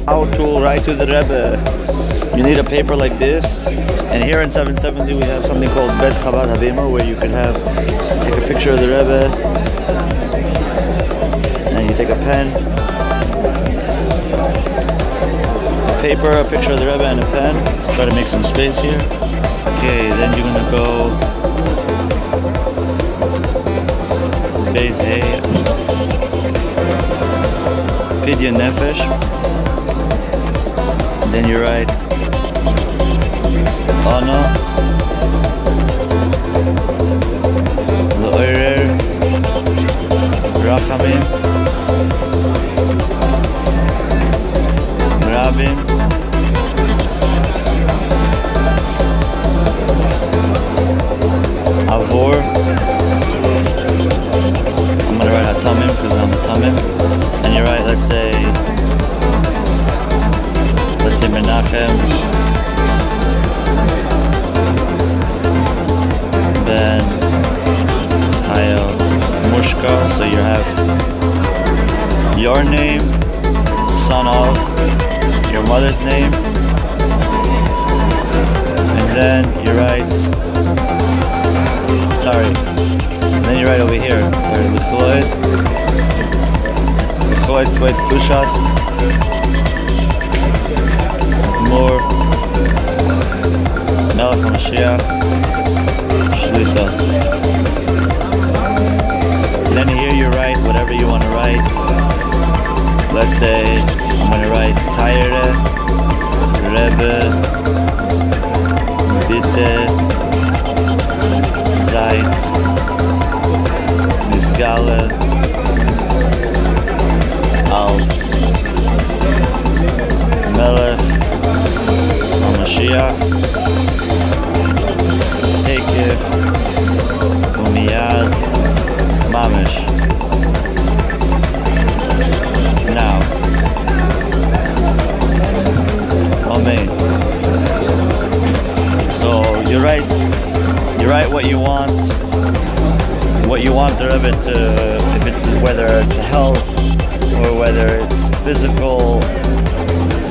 How to write to the rebbe. You need a paper like this, and here in 770 we have something called Bet Chabad Havimah, where you can take a picture of the rebbe, and you take a pen, a paper, a picture of the rebbe, and a pen. Let's try to make some space here. Okay, then you're gonna go Beis Hey Pidyon Nefesh. Then you write Ono L'Oirer Rachamim Rabim Avor. I'm gonna write Hatamim because I'm a Tamim. And you write, let's say Menachem, then Hayel Mushka, so you have your name, son of your mother's name, and then you write, over here, the Floyd Kushas, more Hamelech moshiach shlit. Then here you write whatever you want to write. Let's say I'm going to write Tayre, Rebbe, Bitte, Zeit, Nisgale, als Hamelech moshiach, Tekef, Umiyad, Mamish. Now, Amen. So you write what you want the rebbe to, if it's whether it's health or whether it's physical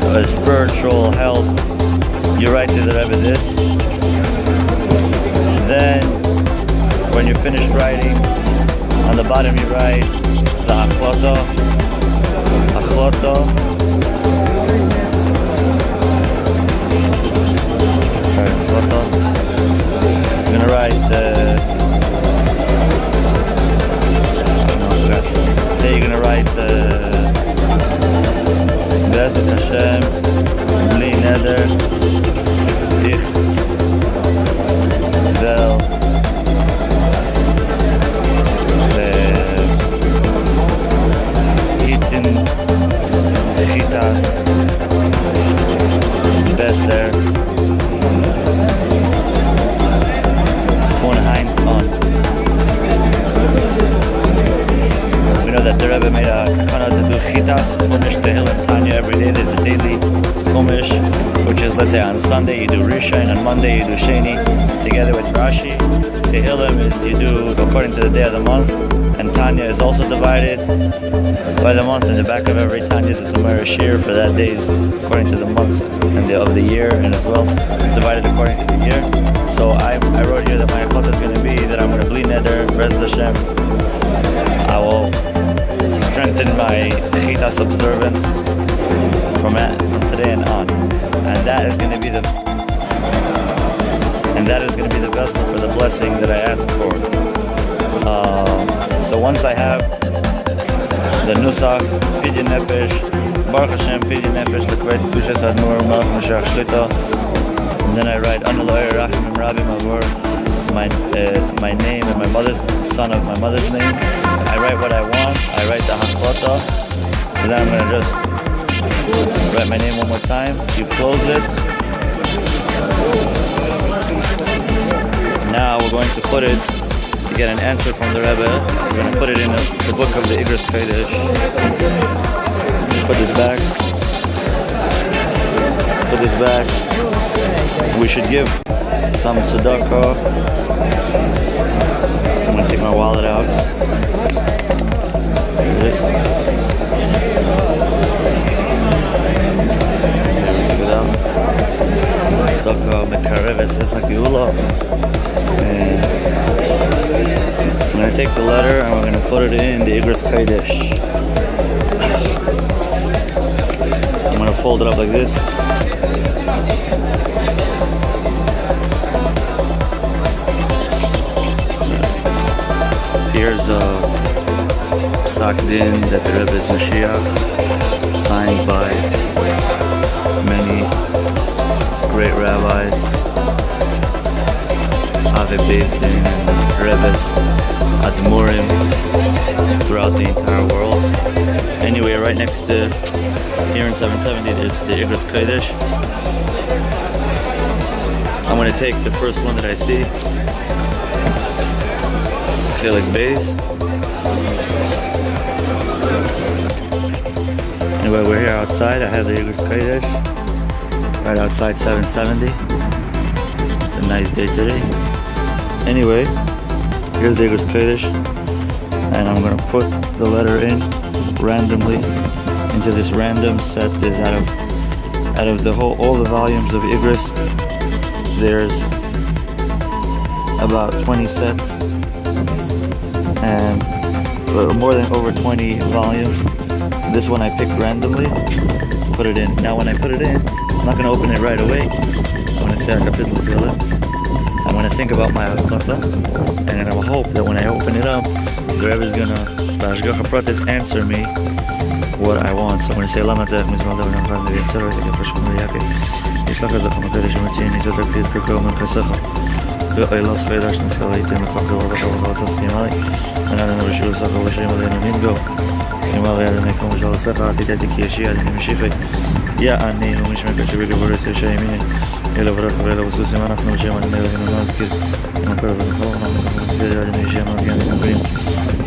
or spiritual health. You write to the rebbe this. Then, when you're finished writing, on the bottom you write the achloto. You're gonna write. You're gonna write. Blessed Hashem, bli neder. Ich will eaten chitas besser von Heint on. We know that the Rebbe made a kana to do chitas, chumash, tehillim, Tanya every day. There's a daily chumash, which is, let's say, on Sunday you do Rishon, on Monday you do Sheni, together with Rashi. Tehillim is you do according to the day of the month, and Tanya is also divided by the month. In the back of every Tanya there's a shir for that day, according to the month and of the year, and as well it's divided according to the year. So I wrote here that my achot is going to be that I'm going to bli neder, Bez Hashem. I will strengthen my chitas observance from today and on, and that is going to be the vessel for the blessing that I asked for. So once I have the nusach, Pidyon Nefesh, Baruch Hashem, Pidyon Nefesh, L'Kvet Kushas Admur, Hamelech moshiach shlit, and then I write Ono L'Oirer Rachamim Rabim Avor, my name and my mother's son of my mother's name. I write what I want. I write the haklota, and then I'm going to just write my name one more time. You close it. Now we're going to put it, to get an answer from the Rebbe, we're going to put it in the book of the Igros Kodesh. Just put this back. Put back. We should give some tzedakah. I'm going to take my wallet out. Take it out. Tzedakah mekareves es hageulah. And I'm going to take the letter and we're going to put it in the Igros Kodesh. I'm going to fold it up like this. Here's a psak din that the rebbe is moshiach, signed by many great rabbis, Ave Beis Din and rebbes, admurim throughout the entire world. Anyway, right next to here in 770, there's the Igros Kodesh. I'm going to take the first one that I see. Chelik Beis. Anyway, we're here outside. I have the Igros Kodesh right outside 770. It's a nice day today. Anyway, here's the Igros Kodesh, and I'm going to put the letter in randomly into this random set. There's out of the all the volumes of Igros, there's about 20 sets and more than over 20 volumes. This one I picked randomly, put it in. Now when I put it in, I'm not going to open it right away. I'm going to say a kapitel together. I'm going to think about my halacha, and then I will hope that when I open it up, the Rebbe is going to answer me what I want. So I'm going to say Yechi.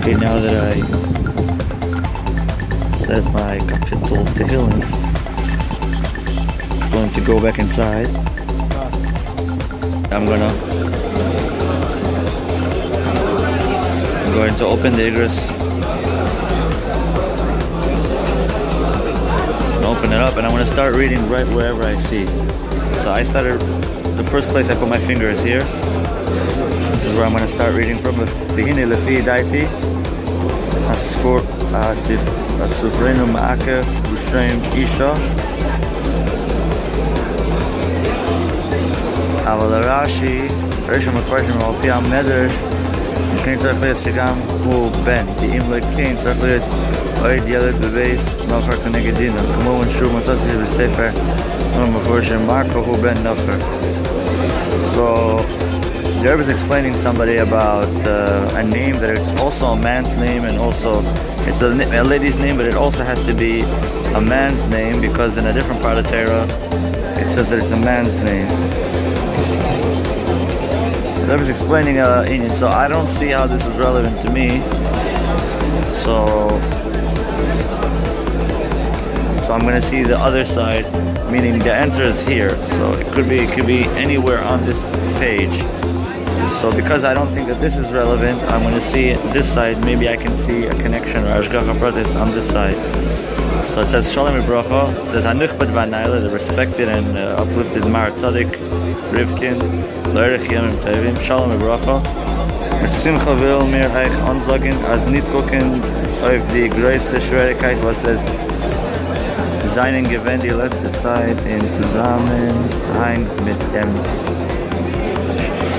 Okay, now that I said my kapitel tehillim, I'm going to go back inside. I'm going to open the Igros. Open it up, and I'm going to start reading right wherever I see. So I started, the first place I put my finger is here. This is where I'm going to start reading from. V'hine lefi daiti asufrenu ma'akev b'shem isha aval Rashi Rishon Mefarshim al pi ha-medrash kein tzarich liyos shegam hu ben di'im lekein tzarich liyos oed yeled bebeis nofer keneged dino kamo enshu matzati b'sefer Mefarshim Marko hu ben nofer. So the Rebbe is explaining somebody about a name that it's also a man's name, and also it's a lady's name, but it also has to be a man's name, because in a different part of Torah it says that it's a man's name. The Rebbe is explaining Indian, so I don't see how this is relevant to me. So I'm going to see the other side, meaning the answer is here. So it could be anywhere on this page. So because I don't think that this is relevant, I'm going to see this side. Maybe I can see a connection or Ashgacha Pratis on this side. So it says Shalom Bracha. It says Hanuchbat Vanaila, the respected and uplifted Mar Tzadik Rivkin, L'erich Yamim Tevim. Shalom Bracha. Mit Simcha will mir euch ansagen, als nicht gucken auf die größte Schwierigkeit, was es seinen gewinnt die letzte Zeit in Zusammenhang mit dem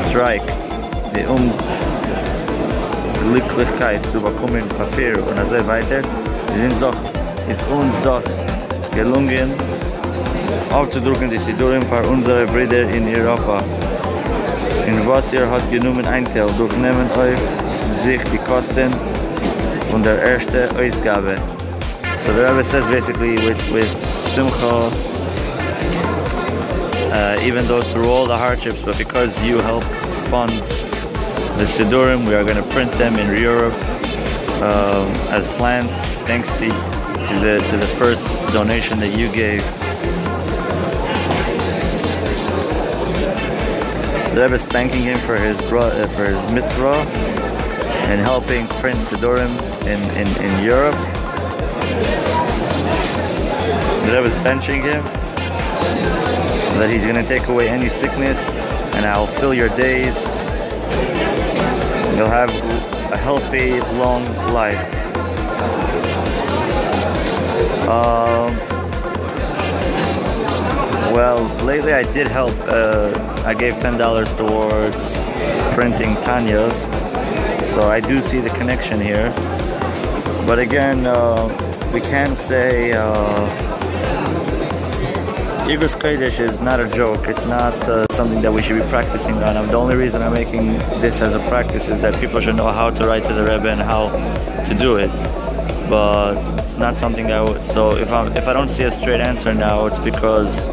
Strike, die Unglücklichkeit zu bekommen, Papier und so weiter, ist uns doch gelungen, aufzudrucken die Sidurim für unsere Brüder in Europa. In was ihr hat genommen Einteil, durchnehmen euch sich die Kosten und der erste Ausgabe. So the Rebbe says basically with Simcha, even though through all the hardships, but because you help fund the Sidurim, we are going to print them in Europe as planned, thanks to the first donation that you gave. The Rebbe is thanking him for his mitzvah and helping print Sidurim in Europe. The Rebbe is benching him, that he's going to take away any sickness and I'll fill your days. You'll have a healthy, long life. Well, lately I did help. I gave $10 towards printing Tanya's, so I do see the connection here. But again, we can say Igros Kodesh is not a joke. It's not something that we should be practicing on. The only reason I'm making this as a practice is that people should know how to write to the Rebbe and how to do it. But it's not something I would. So if I don't see a straight answer now, it's because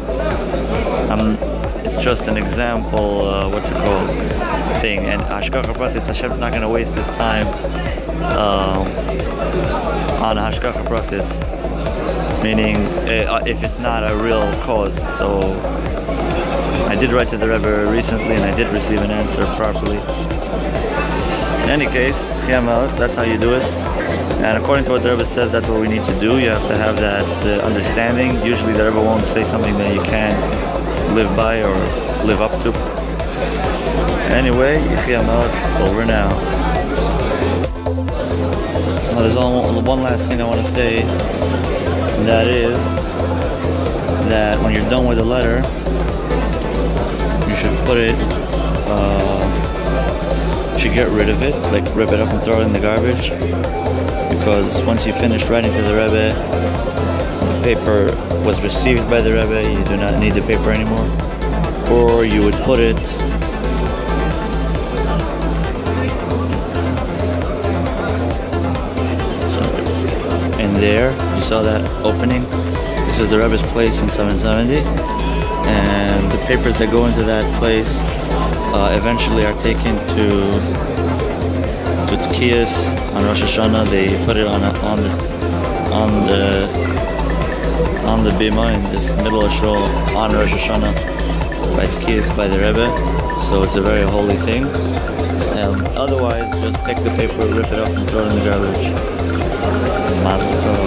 it's just an example. What's it called? Thing. And Hashgacha Pratis, Hashem's not going to waste his time on Hashgacha Pratis. Meaning, if it's not a real cause. So I did write to the Rebbe recently, and I did receive an answer properly. In any case, Hamelech, that's how you do it. And according to what the Rebbe says, that's what we need to do. You have to have that understanding. Usually the Rebbe won't say something that you can't live by or live up to. Anyway, Yechi Hamelech, over now. Now there's one last thing I want to say. And that is that when you're done with the letter, you should put it, you should get rid of it, like rip it up and throw it in the garbage. Because once you finish writing to the Rebbe, the paper was received by the Rebbe, you do not need the paper anymore. Or you would put it in there. You saw that opening? This is the Rebbe's place in 770. And the papers that go into that place eventually are taken to Tkiyas on Rosh Hashanah. They put it on the bima in this middle of shul on Rosh Hashanah by Tkiyas by the Rebbe. So it's a very holy thing. Otherwise, just take the paper, rip it up, and throw it in the garbage. Mazel tov.